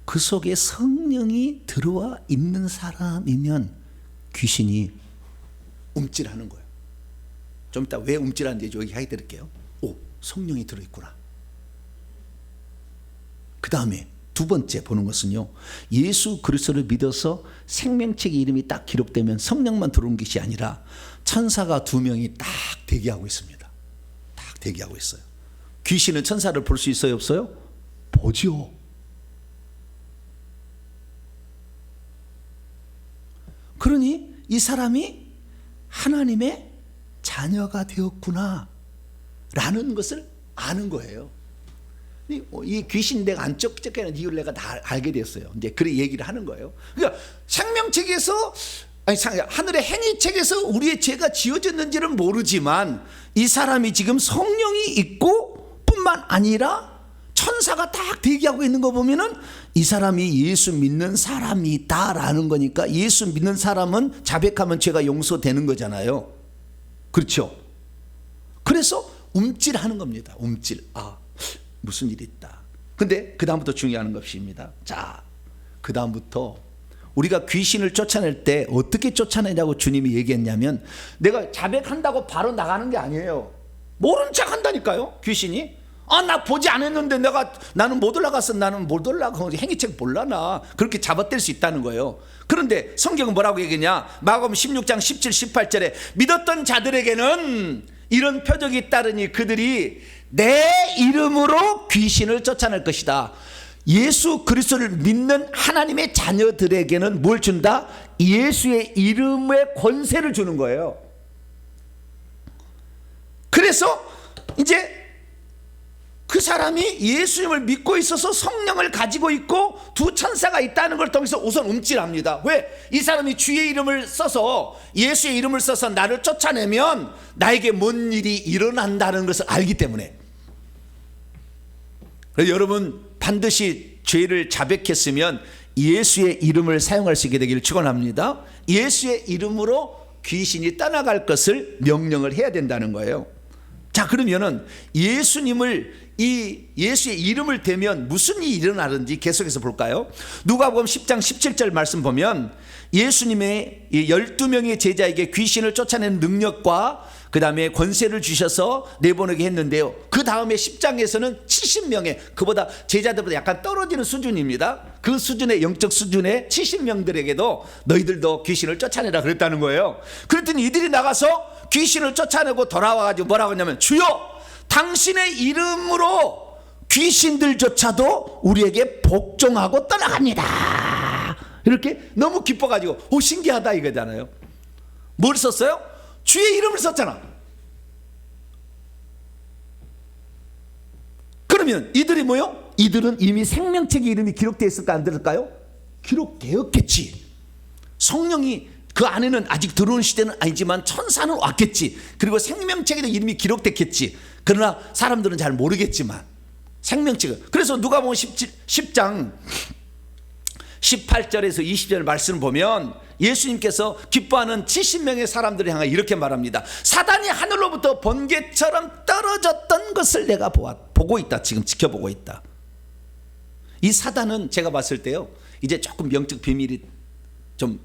Speaker 1: 그 속에 성령이 들어와 있는 사람이면 귀신이 움찔하는 거예요. 좀 이따 왜 움찔하는지 여기 해드릴게요. 성령이 들어있구나. 그 다음에 두 번째 보는 것은요, 예수 그리스도를 믿어서 생명책의 이름이 딱 기록되면 성령만 들어온 것이 아니라 천사가 2명이 딱 대기하고 있습니다. 딱 대기하고 있어요. 귀신은 천사를 볼 수 있어요, 없어요? 보죠. 그러니 이 사람이 하나님의 자녀가 되었구나 라는 것을 아는 거예요. 이 귀신 내가 안 쫓겨는 이유를 내가 다 알게 됐어요. 이제 그래 얘기를 하는 거예요. 그러니까 생명책에서, 하늘의 행위책에서 우리의 죄가 지어졌는지는 모르지만 이 사람이 지금 성령이 있고 뿐만 아니라 천사가 딱 대기하고 있는 거 보면은 이 사람이 예수 믿는 사람이다라는 거니까, 예수 믿는 사람은 자백하면 죄가 용서되는 거잖아요. 그렇죠? 그래서 움찔하는 겁니다. 움찔. 무슨 일이 있다. 근데 그 다음부터 중요한 것입니다. 자, 그 다음부터 우리가 귀신을 쫓아낼 때 어떻게 쫓아내냐고 주님이 얘기했냐면, 내가 자백한다고 바로 나가는 게 아니에요. 모른 척 한다니까요. 귀신이. 나 보지 않았는데 나는 못 올라갔어. 나는 못 올라가. 행위책 몰라나. 그렇게 잡아뗄 수 있다는 거예요. 그런데 성경은 뭐라고 얘기하냐? 마가복음 16장 17, 18절에 믿었던 자들에게는 이런 표적이 따르니 그들이 내 이름으로 귀신을 쫓아낼 것이다. 예수 그리스도를 믿는 하나님의 자녀들에게는 뭘 준다? 예수의 이름의 권세를 주는 거예요. 그래서 이제 그 사람이 예수님을 믿고 있어서 성령을 가지고 있고 두 천사가 있다는 걸 통해서 우선 움찔합니다. 왜? 이 사람이 주의 이름을 써서, 예수의 이름을 써서 나를 쫓아내면 나에게 뭔 일이 일어난다는 것을 알기 때문에. 여러분 반드시 죄를 자백했으면 예수의 이름을 사용할 수 있게 되기를 축원합니다. 예수의 이름으로 귀신이 떠나갈 것을 명령을 해야 된다는 거예요. 자, 그러면은 예수의 이름을 대면 무슨 일이 일어나는지 계속해서 볼까요? 누가복음 10장 17절 말씀 보면 예수님의 12명의 제자에게 귀신을 쫓아내는 능력과 그 다음에 권세를 주셔서 내보내게 했는데요. 그 다음에 10장에서는 70명의, 그보다 제자들보다 약간 떨어지는 수준입니다. 그 수준의 영적 수준의 70명들에게도 너희들도 귀신을 쫓아내라 그랬다는 거예요. 그랬더니 이들이 나가서 귀신을 쫓아내고 돌아와가지고 뭐라고 했냐면, 주여 당신의 이름으로 귀신들조차도 우리에게 복종하고 떠나갑니다. 이렇게 너무 기뻐가지고 신기하다 이거잖아요. 뭘 썼어요? 주의 이름을 썼잖아. 그러면 이들이 뭐요? 이들은 이미 생명책의 이름이 기록되어 있을까 안 들을까요? 기록되었겠지. 성령이 그 안에는 아직 들어온 시대는 아니지만 천사는 왔겠지. 그리고 생명책에도 이름이 기록됐겠지. 그러나 사람들은 잘 모르겠지만 생명책은. 그래서 누가복음 10장 18절에서 20절 말씀을 보면 예수님께서 기뻐하는 70명의 사람들을 향해 이렇게 말합니다. 사단이 하늘로부터 번개처럼 떨어졌던 것을 내가 보고 있다. 지금 지켜보고 있다. 이 사단은 제가 봤을 때요, 이제 조금 영적 비밀이 좀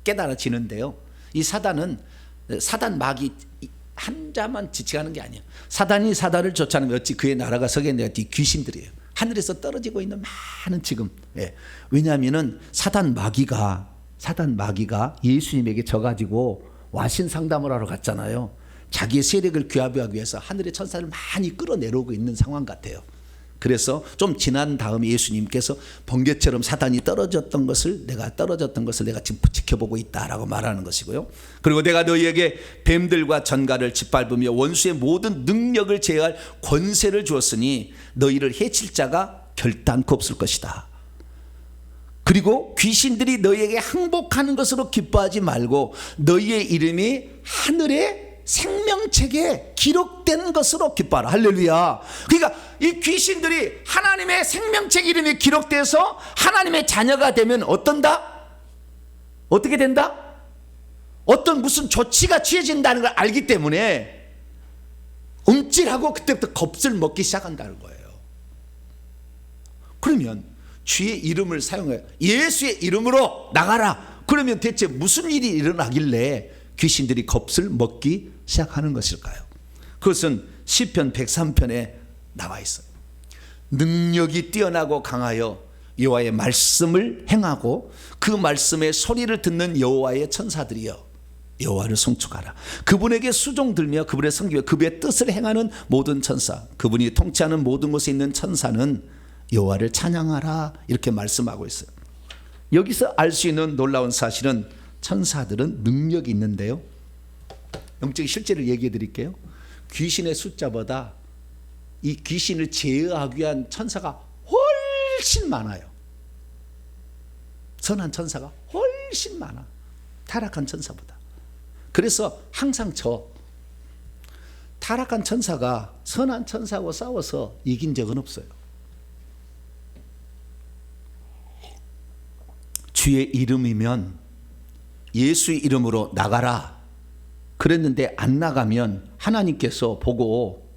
Speaker 1: 깨달아지는데요, 이 사단은 사단 마귀 한 자만 지칭하는 게 아니에요. 사단이 사단을 쫓아내면 어찌 그의 나라가 서겠느냐. 귀신들이에요. 하늘에서 떨어지고 있는 많은 지금. 왜냐하면은 사단 마귀가 예수님에게 져가지고 와신 상담을 하러 갔잖아요. 자기의 세력을 규합하기 위해서 하늘의 천사를 많이 끌어내려오고 있는 상황 같아요. 그래서 좀 지난 다음에 예수님께서 번개처럼 사단이 떨어졌던 것을 내가 지금 지켜보고 있다라고 말하는 것이고요. 그리고 내가 너희에게 뱀들과 전갈을 짓밟으며 원수의 모든 능력을 제어할 권세를 주었으니 너희를 해칠 자가 결단코 없을 것이다. 그리고 귀신들이 너희에게 항복하는 것으로 기뻐하지 말고 너희의 이름이 하늘에 생명책에 기록된 것으로 기뻐하라. 할렐루야. 그러니까 이 귀신들이 하나님의 생명책 이름이 기록돼서 하나님의 자녀가 되면 어떻게 된다? 어떤 무슨 조치가 취해진다는 걸 알기 때문에 움찔하고 그때부터 겁을 먹기 시작한다는 거예요. 그러면 주의 이름을 사용해 예수의 이름으로 나가라. 그러면 대체 무슨 일이 일어나길래 귀신들이 겁을 먹기 시작하는 것일까요? 그것은 시편 103편에 나와 있어요. 능력이 뛰어나고 강하여 여호와의 말씀을 행하고 그 말씀의 소리를 듣는 여호와의 천사들이여 여호와를 송축하라. 그분에게 수종들며 그분의 섬기며 그분의 뜻을 행하는 모든 천사, 그분이 통치하는 모든 곳에 있는 천사는 여호와를 찬양하라. 이렇게 말씀하고 있어요. 여기서 알 수 있는 놀라운 사실은 천사들은 능력이 있는데요, 영적인 실제를 얘기해 드릴게요. 귀신의 숫자보다 이 귀신을 제어하기 위한 천사가 훨씬 많아요. 선한 천사가 훨씬 많아, 타락한 천사보다. 그래서 항상 타락한 천사가 선한 천사하고 싸워서 이긴 적은 없어요. 주의 이름이면 예수의 이름으로 나가라 그랬는데 안 나가면 하나님께서 보고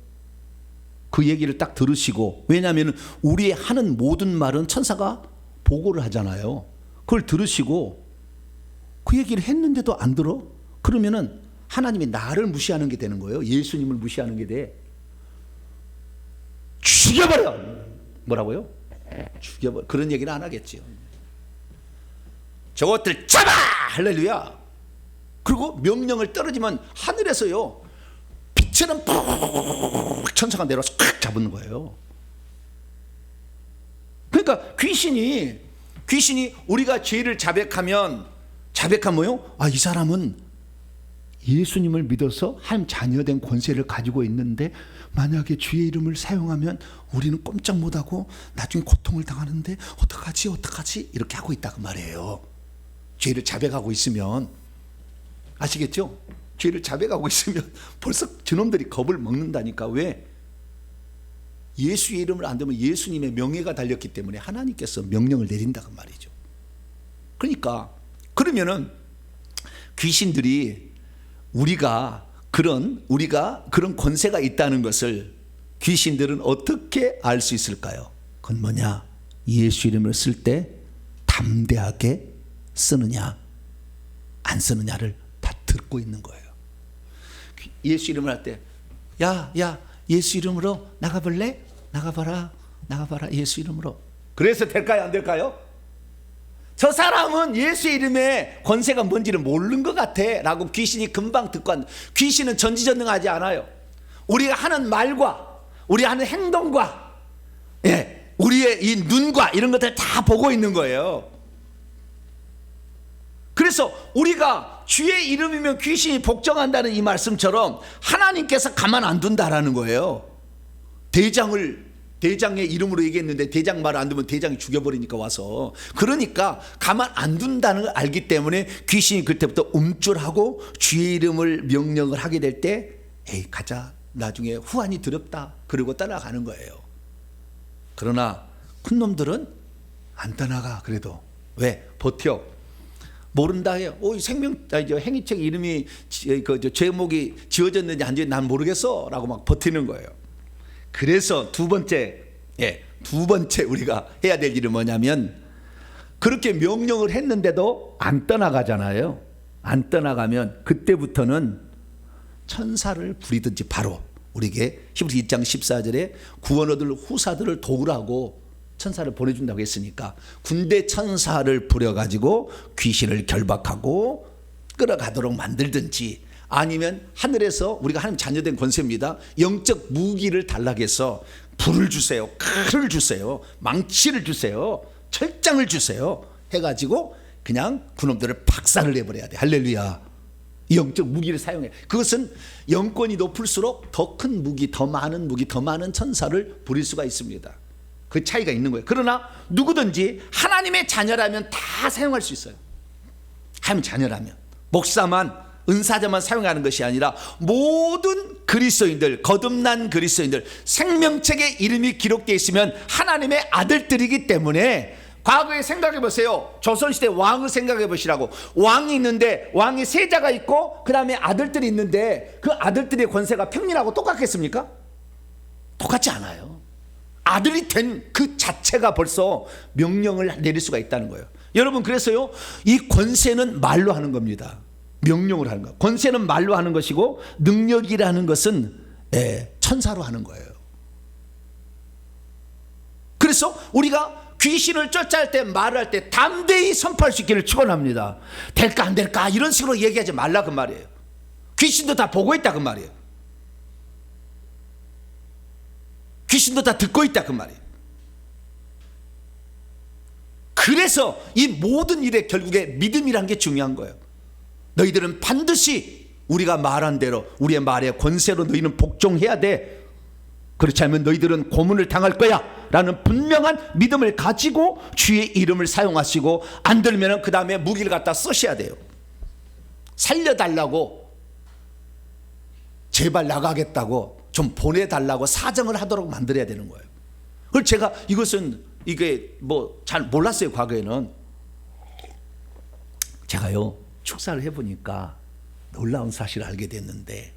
Speaker 1: 그 얘기를 딱 들으시고, 왜냐하면 우리 하는 모든 말은 천사가 보고를 하잖아요. 그걸 들으시고 그 얘기를 했는데도 안 들어? 그러면은 하나님이 나를 무시하는 게 되는 거예요. 예수님을 무시하는 게 돼. 죽여버려. 뭐라고요? 죽여버려. 그런 얘기는 안 하겠지요. 저것들 잡아! 할렐루야. 그리고 명령을 떨어지면 하늘에서요 빛처럼 푹 천사가 내려와서 콱 잡는 거예요. 그러니까 귀신이 우리가 죄를 자백하면 뭐요? 아, 이 사람은 예수님을 믿어서 하나님 자녀된 권세를 가지고 있는데 만약에 주의 이름을 사용하면 우리는 꼼짝 못하고 나중에 고통을 당하는데 어떡하지 이렇게 하고 있다 그 말이에요. 죄를 자백하고 있으면, 아시겠죠? 죄를 자백하고 있으면 벌써 저놈들이 겁을 먹는다니까. 왜? 예수의 이름을 안 되면 예수님의 명예가 달렸기 때문에 하나님께서 명령을 내린다 그 말이죠. 그러니까 그러면은 귀신들이 우리가 그런 권세가 있다는 것을 귀신들은 어떻게 알 수 있을까요? 그건 뭐냐? 예수 이름을 쓸 때 담대하게 쓰느냐 안 쓰느냐를 다 듣고 있는 거예요. 예수 이름을 할 때 야 예수 이름으로 나가볼래? 나가봐라 예수 이름으로. 그래서 될까요 안 될까요? 저 사람은 예수의 이름의 권세가 뭔지를 모르는 것 같아 라고 귀신이 금방 듣고 한다. 귀신은 전지전능하지 않아요. 우리가 하는 말과 우리 하는 행동과 우리의 이 눈과 이런 것들 다 보고 있는 거예요. 그래서 우리가 주의 이름이면 귀신이 복종한다는 이 말씀처럼 하나님께서 가만 안 둔다라는 거예요. 대장의 이름으로 얘기했는데 대장 말 안 듣면 대장이 죽여버리니까 와서. 그러니까 가만 안 둔다는 걸 알기 때문에 귀신이 그때부터 움찔하고 주의 이름을 명령을 하게 될 때 에이 가자, 나중에 후환이 두렵다 그러고 따라가는 거예요. 그러나 큰 놈들은 안 떠나가. 그래도 왜? 버텨. 모른다 해요. 행위책 이름이 제목이 지어졌는지 안 지어졌는지 난 모르겠어 라고 막 버티는 거예요. 그래서 두 번째 우리가 해야 될 일은 뭐냐면, 그렇게 명령을 했는데도 안 떠나가잖아요. 안 떠나가면 그때부터는 천사를 부리든지 바로 우리에게 히브리서 2장 14절에 구원 얻을 후사들을 도우라고 천사를 보내준다고 했으니까 군대 천사를 부려가지고 귀신을 결박하고 끌어가도록 만들든지, 아니면 하늘에서 우리가 하나님 자녀된 권세입니다. 영적 무기를 달라해서 불을 주세요, 칼을 주세요, 망치를 주세요, 철장을 주세요 해가지고 그냥 그놈들을 박살을 내버려야 돼. 할렐루야. 영적 무기를 사용해. 그것은 영권이 높을수록 더 큰 무기, 더 많은 무기, 더 많은 천사를 부릴 수가 있습니다. 그 차이가 있는 거예요. 그러나 누구든지 하나님의 자녀라면 다 사용할 수 있어요. 하나님 자녀라면. 목사만, 은사자만 사용하는 것이 아니라 모든 그리스도인들, 거듭난 그리스도인들, 생명책에 이름이 기록되어 있으면 하나님의 아들들이기 때문에, 과거에 생각해 보세요. 조선시대 왕을 생각해 보시라고. 왕이 있는데 왕이 세자가 있고 그 다음에 아들들이 있는데 그 아들들의 권세가 평민하고 똑같겠습니까? 똑같지 않아요. 아들이 된 그 자체가 벌써 명령을 내릴 수가 있다는 거예요. 여러분, 그래서요, 이 권세는 말로 하는 겁니다. 명령을 하는 거. 권세는 말로 하는 것이고 능력이라는 것은 천사로 하는 거예요. 그래서 우리가 귀신을 쫓아할 때, 말을 할 때 담대히 선포할 수 있기를 축원합니다. 될까 안 될까 이런 식으로 얘기하지 말라 그 말이에요. 귀신도 다 보고 있다 그 말이에요. 귀신도 다 듣고 있다 그 말이에요. 그래서 이 모든 일에 결국에 믿음이란 게 중요한 거예요. 너희들은 반드시 우리가 말한 대로 우리의 말에 권세로 너희는 복종해야 돼. 그렇지 않으면 너희들은 고문을 당할 거야 라는 분명한 믿음을 가지고 주의 이름을 사용하시고, 안 들면 그 다음에 무기를 갖다 쓰셔야 돼요. 살려달라고, 제발 나가겠다고 좀 보내달라고 사정을 하도록 만들어야 되는 거예요. 그걸 제가 이게 뭐 잘 몰랐어요. 과거에는 제가요 축사를 해보니까 놀라운 사실을 알게 됐는데,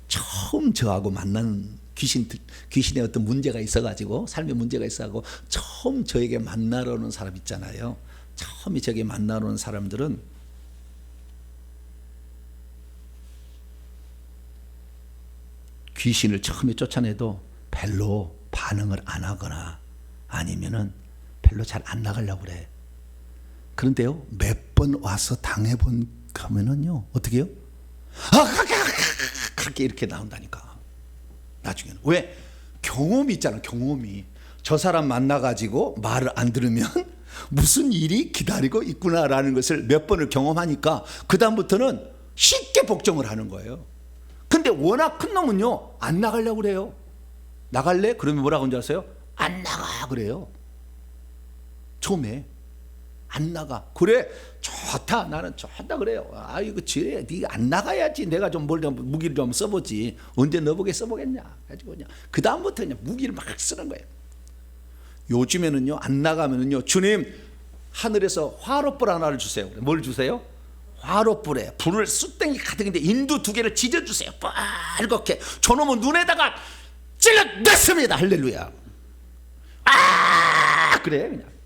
Speaker 1: 처음 저하고 만난 귀신의 어떤 문제가 있어가지고, 삶의 문제가 있어가지고 처음 저에게 만나러 오는 사람 있잖아요. 처음에 저에게 만나러 오는 사람들은 귀신을 처음에 쫓아내도 별로 반응을 안 하거나 아니면은 별로 잘 안 나가려고 그래. 그런데요, 몇 번 와서 당해본 가면은요, 어떻게 해요? 그렇게 이렇게 나온다니까. 나중에는. 왜? 경험이 있잖아, 경험이. 저 사람 만나가지고 말을 안 들으면 무슨 일이 기다리고 있구나라는 것을 몇 번을 경험하니까 그다음부터는 쉽게 복종을 하는 거예요. 근데 워낙 큰 놈은요, 안 나가려고 그래요. 나갈래? 그러면 뭐라고 하는 줄 아세요? 안 나가 그래요. 처음에 안 나가. 그래, 좋다, 나는 좋다 그래요. 이거 지뢰, 네가 안 나가야지. 내가 좀 무기를 좀 써보지. 언제 너보게 써보겠냐 가지고 그냥 그 다음부터 그냥 무기를 막 쓰는 거예요. 요즘에는요, 안 나가면은요, 주님 하늘에서 화롯불 하나를 주세요. 뭘 주세요? 화롯불에 불을 숯땡이 가득인데 인두 2개를 지져주세요. 빨갛게. 저놈은 눈에다가 찔러냈습니다. 할렐루야. 그래, 그냥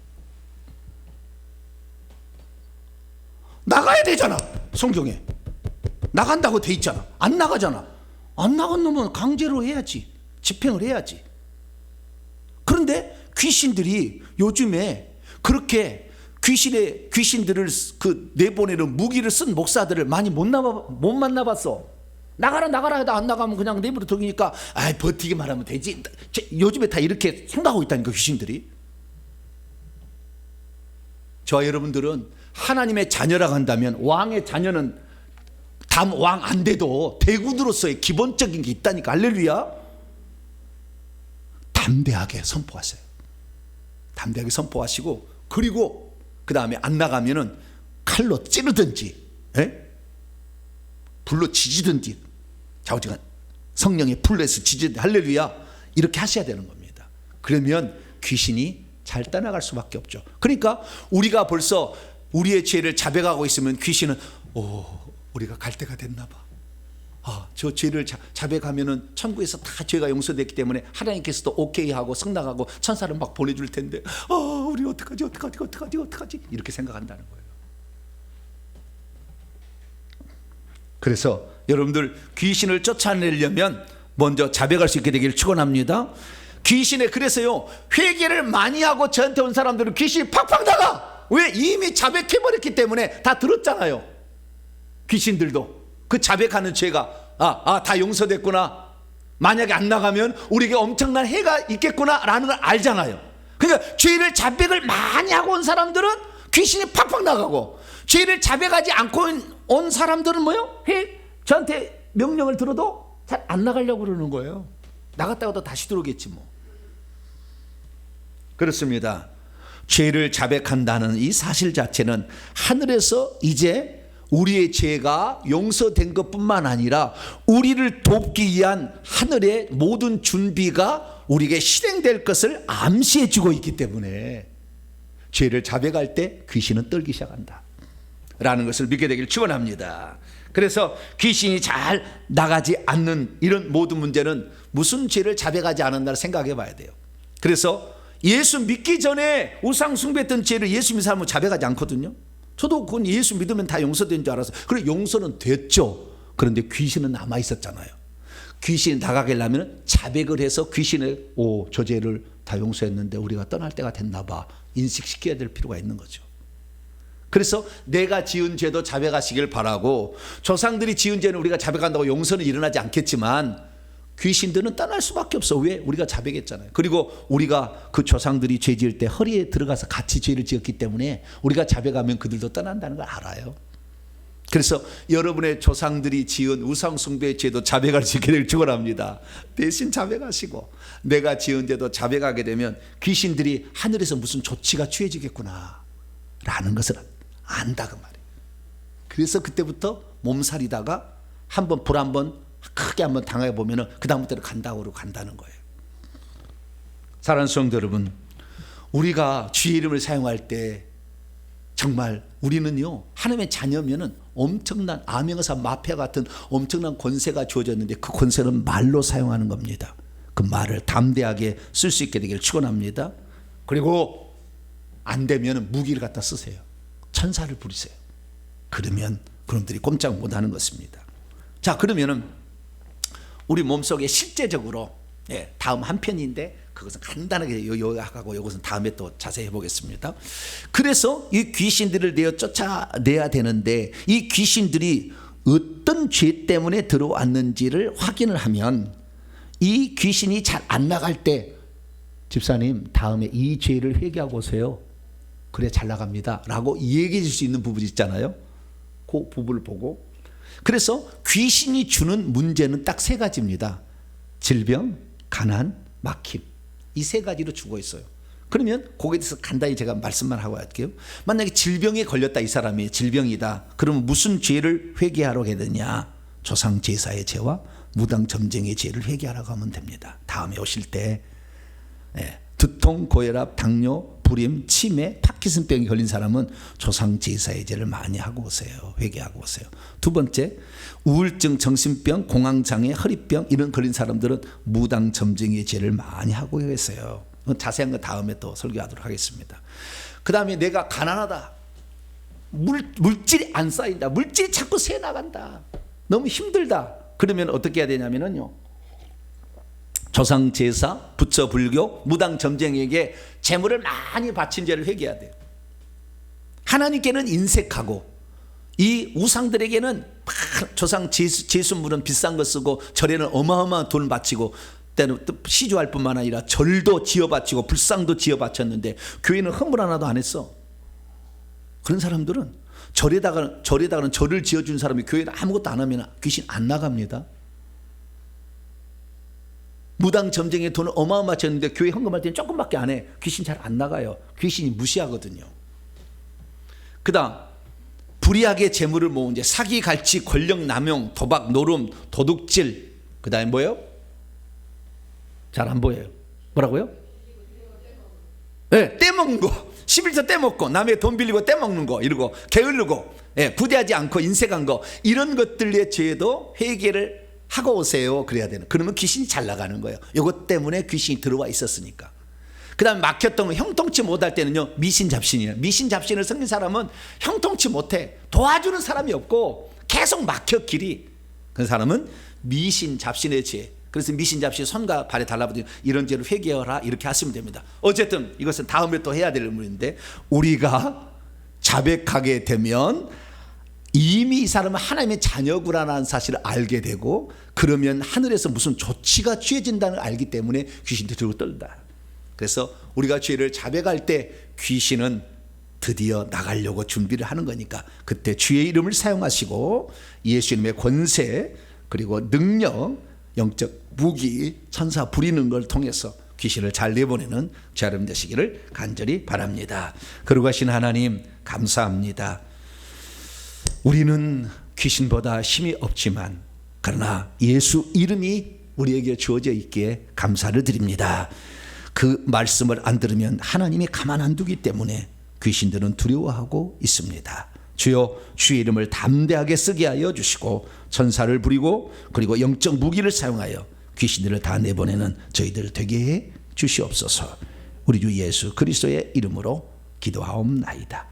Speaker 1: 나가야 되잖아. 성경에 나간다고 돼 있잖아. 안 나가잖아. 안 나간 놈은 강제로 해야지. 집행을 해야지. 그런데 귀신들이 요즘에 그렇게 귀신들을 내보내는 무기를 쓴 목사들을 많이 못 만나봤어. 나가라 해도 안 나가면 그냥 내버려 두니까 버티기만 하면 되지. 요즘에 다 이렇게 생각하고 있다니까, 귀신들이. 저와 여러분들은 하나님의 자녀라고 한다면, 왕의 자녀는 왕 안 돼도 대군으로서의 기본적인 게 있다니까. 할렐루야. 담대하게 선포하세요. 담대하게 선포하시고, 그리고 그 다음에 안 나가면은 칼로 찌르든지, 불로 지지든지, 좌우지간 성령의 불에서 지지든지, 할렐루야, 이렇게 하셔야 되는 겁니다. 그러면 귀신이 잘 떠나갈 수밖에 없죠. 그러니까 우리가 벌써 우리의 죄를 자백하고 있으면 귀신은 우리가 갈 때가 됐나 봐. 저 죄를 자백하면은 천국에서 다 죄가 용서됐기 때문에 하나님께서도 오케이 하고 승낙하고 천사를 막 보내줄 텐데, 우리 어떡하지 이렇게 생각한다는 거예요. 그래서 여러분들 귀신을 쫓아내려면 먼저 자백할 수 있게 되기를 축원합니다. 그래서요, 회개를 많이 하고 저한테 온 사람들은 귀신이 팍팍 나가. 왜? 이미 자백해버렸기 때문에. 다 들었잖아요. 귀신들도 그 자백하는 죄가 다 용서됐구나, 만약에 안 나가면 우리에게 엄청난 해가 있겠구나 라는 걸 알잖아요. 그러니까 죄를 자백을 많이 하고 온 사람들은 귀신이 팍팍 나가고, 죄를 자백하지 않고 온 사람들은 뭐요? 저한테 명령을 들어도 잘 안 나가려고 그러는 거예요. 나갔다가도 다시 들어오겠지 뭐. 그렇습니다. 죄를 자백한다는 이 사실 자체는 하늘에서 이제 우리의 죄가 용서된 것뿐만 아니라 우리를 돕기 위한 하늘의 모든 준비가 우리에게 실행될 것을 암시해 주고 있기 때문에 죄를 자백할 때 귀신은 떨기 시작한다 라는 것을 믿게 되기를 축원합니다. 그래서 귀신이 잘 나가지 않는 이런 모든 문제는 무슨 죄를 자백하지 않았나를 생각해 봐야 돼요. 그래서 예수 믿기 전에 우상 숭배했던 죄를 예수 믿는 사람은 자백하지 않거든요. 저도 그건 예수 믿으면 다 용서된 줄 알아서. 그래, 용서는 됐죠. 그런데 귀신은 남아 있었잖아요. 귀신이 나가게 하려면 자백을 해서 귀신을 저 죄를 다 용서했는데 우리가 떠날 때가 됐나 봐, 인식시켜야 될 필요가 있는 거죠. 그래서 내가 지은 죄도 자백하시길 바라고, 조상들이 지은 죄는 우리가 자백한다고 용서는 일어나지 않겠지만 귀신들은 떠날 수밖에 없어. 왜? 우리가 자백했잖아요. 그리고 우리가 그 조상들이 죄 지을 때 허리에 들어가서 같이 죄를 지었기 때문에 우리가 자백하면 그들도 떠난다는 걸 알아요. 그래서 여러분의 조상들이 지은 우상 숭배의 죄도 자백할 수 있게 되길 축원합니다. 대신 자백하시고 내가 지은 죄도 자백하게 되면 귀신들이 하늘에서 무슨 조치가 취해지겠구나 라는 것을 안다 그 말이에요. 그래서 그때부터 몸살이다가 한번 불 한번 크게 한번 당해 보면은 그 다음부터는 간다고 간다는 거예요. 사랑하는 성도 여러분, 우리가 주의 이름을 사용할 때 정말 우리는요, 하나님의 자녀면은 엄청난 암행어사 마피아 같은 엄청난 권세가 주어졌는데 그 권세는 말로 사용하는 겁니다. 그 말을 담대하게 쓸 수 있게 되기를 축원합니다. 그리고 안 되면 무기를 갖다 쓰세요. 천사를 부리세요. 그러면 그놈들이 꼼짝 못하는 것입니다. 자, 그러면은 우리 몸속에 실제적으로 다음 한 편인데 그것은 간단하게 요약하고 이것은 다음에 또 자세히 해보겠습니다. 그래서 이 귀신들을 내어 쫓아내야 되는데 이 귀신들이 어떤 죄 때문에 들어왔는지를 확인을 하면 이 귀신이 잘 안 나갈 때 집사님 다음에 이 죄를 회개하고 오세요. 그래 잘 나갑니다 라고 얘기해 줄 수 있는 부분이 있잖아요. 그 부분을 보고, 그래서 귀신이 주는 문제는 딱 세 가지입니다. 질병, 가난, 막힘. 이 세 가지로 주고 있어요. 그러면 거기에 대해서 간단히 제가 말씀만 하고 할게요. 만약에 질병에 걸렸다, 이 사람이 질병이다. 그러면 무슨 죄를 회개하러 해야 되냐? 조상 제사의 죄와 무당 점쟁이의 죄를 회개하라고 하면 됩니다. 다음에 오실 때 두통, 고혈압, 당뇨, 불임, 치매, 파킨슨병이 걸린 사람은 조상 제사의 죄를 많이 하고 오세요. 회개하고 오세요. 두 번째, 우울증, 정신병, 공황장애, 허리병 이런 걸린 사람들은 무당 점쟁이의 죄를 많이 하고 계세요. 자세한 거 다음에 또 설교하도록 하겠습니다. 그 다음에 내가 가난하다, 물질이 안 쌓인다, 물질이 자꾸 새 나간다, 너무 힘들다. 그러면 어떻게 해야 되냐면요, 조상 제사, 부처 불교, 무당 점쟁이에게 재물을 많이 바친 죄를 회개해야 돼요. 하나님께는 인색하고 이 우상들에게는 조상 제수물은 비싼 거 쓰고 절에는 어마어마한 돈을 바치고 때는 시주할 뿐만 아니라 절도 지어 바치고 불상도 지어 바쳤는데 교회는 헌물 하나도 안 했어. 그런 사람들은 절에다가는 절을 지어준 사람이 교회는 아무것도 안 하면 귀신 안 나갑니다. 무당 점쟁이의 돈을 어마어마하게 쳤는데 교회 헌금할 때는 조금밖에 안 해. 귀신 잘 안 나가요. 귀신이 무시하거든요. 그 다음 불의하게 재물을 모은 죄, 사기, 갈취, 권력 남용, 도박, 노름, 도둑질. 그 다음에 뭐예요? 잘 안 보여요. 뭐라고요? 떼먹는 거. 11조 떼먹고 남의 돈 빌리고 떼먹는 거, 이러고 게으르고 구대하지 않고 인색한 거, 이런 것들의 죄도 회개를 하고 오세요. 그래야 되는. 그러면 귀신이 잘 나가는 거예요. 이것 때문에 귀신이 들어와 있었으니까. 그 다음에 막혔던 거, 형통치 못할 때는요, 미신잡신이에요. 미신잡신을 섬긴 사람은 형통치 못해. 도와주는 사람이 없고 계속 막혀 길이. 그 사람은 미신잡신의 죄. 그래서 미신잡신 손과 발에 달라붙은 이런 죄를 회개하라, 이렇게 하시면 됩니다. 어쨌든 이것은 다음에 또 해야 될 의문인데, 우리가 자백하게 되면 이미 이 사람은 하나님의 자녀구라는 사실을 알게 되고, 그러면 하늘에서 무슨 조치가 취해진다는 걸 알기 때문에 귀신도 들고 떨다. 그래서 우리가 죄를 자백할 때 귀신은 드디어 나가려고 준비를 하는 거니까 그때 주의 이름을 사용하시고 예수님의 권세, 그리고 능력, 영적 무기, 천사 부리는 걸 통해서 귀신을 잘 내보내는 저 여러분 되시기를 간절히 바랍니다. 그러고 하신 하나님 감사합니다. 우리는 귀신보다 힘이 없지만 그러나 예수 이름이 우리에게 주어져 있기에 감사를 드립니다. 그 말씀을 안 들으면 하나님이 가만 안 두기 때문에 귀신들은 두려워하고 있습니다. 주여, 주의 이름을 담대하게 쓰게 하여 주시고 천사를 부리고 그리고 영적 무기를 사용하여 귀신들을 다 내보내는 저희들 되게 해 주시옵소서. 우리 주 예수 그리스도의 이름으로 기도하옵나이다.